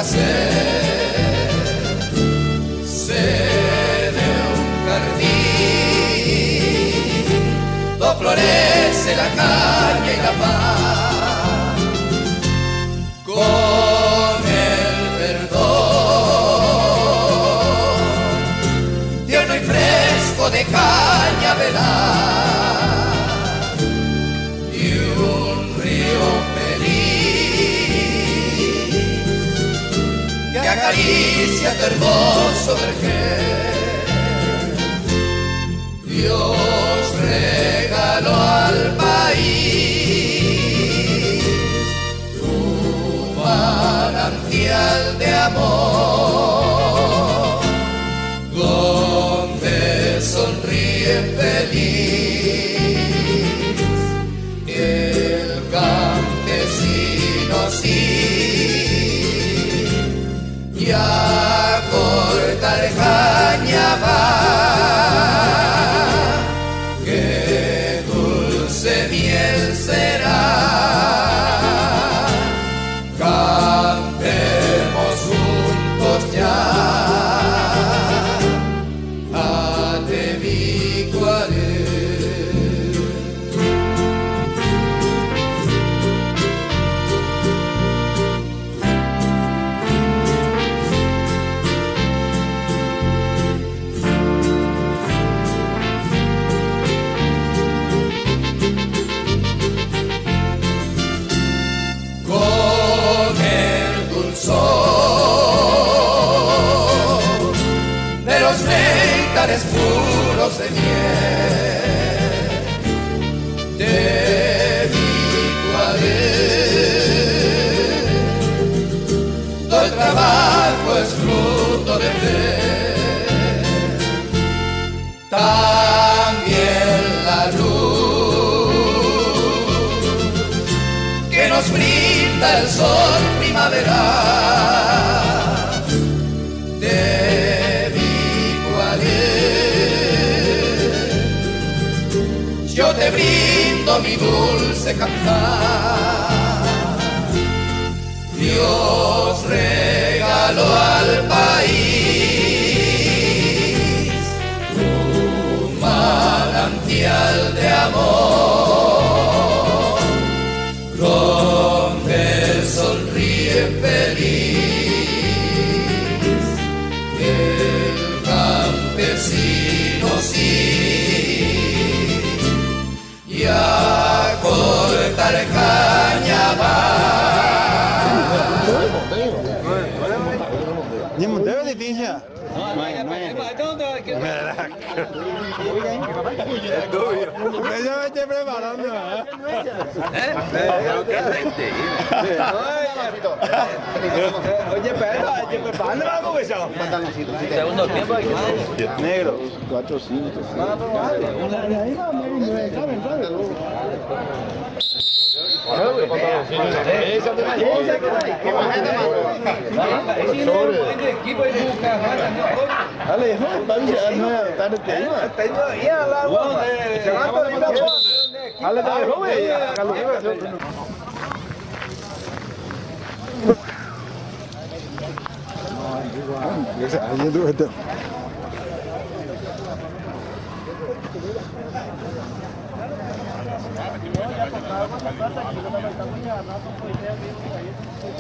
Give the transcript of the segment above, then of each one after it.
placer. Sé de un jardín donde florece la caña y la paz, con el verdor tierno y fresco de cañaveral y un río feliz que acaricia tu hermoso vergel. Dios regaló al país tu manantial de amor, donde sonríe feliz el campesino, sí, y a cortar caña va. Qué dulce miel será. Cantemos juntos ya. Néctares puros de miel de mi todo el trabajo es fruto de fe, también la luz que nos brinda el sol primaveral. Yo te brindo mi dulce cantar. Dios regaló al país un manantial de amor, donde sonríe feliz el campesino, sí, y a cortar caña va. Ni Montero de Tinja. No Ya me estoy preparando. Oye, espera, ¿dónde va con eso? Segundo tiempo aquí. Negro. 4 5.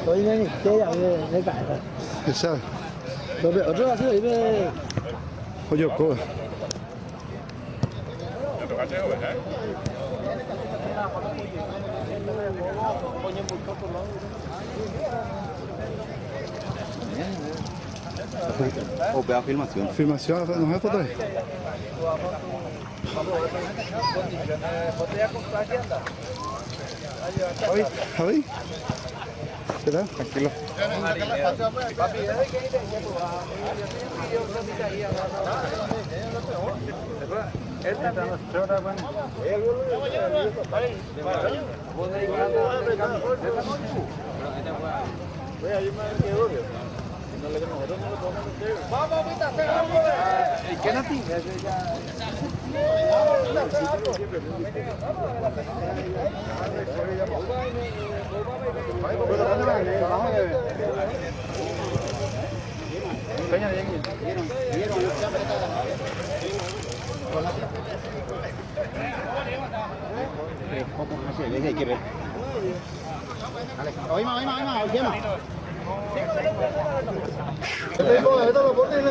所以呢，你这样没改的。 Esa, 我知道是有一个 oye, coba. O pega filmación. Filmación, ¿no es foto ahí? Javi, ¿qué tal? Tranquilo. ver, hay que ver. Hoy más, llama. Esto lo ponen.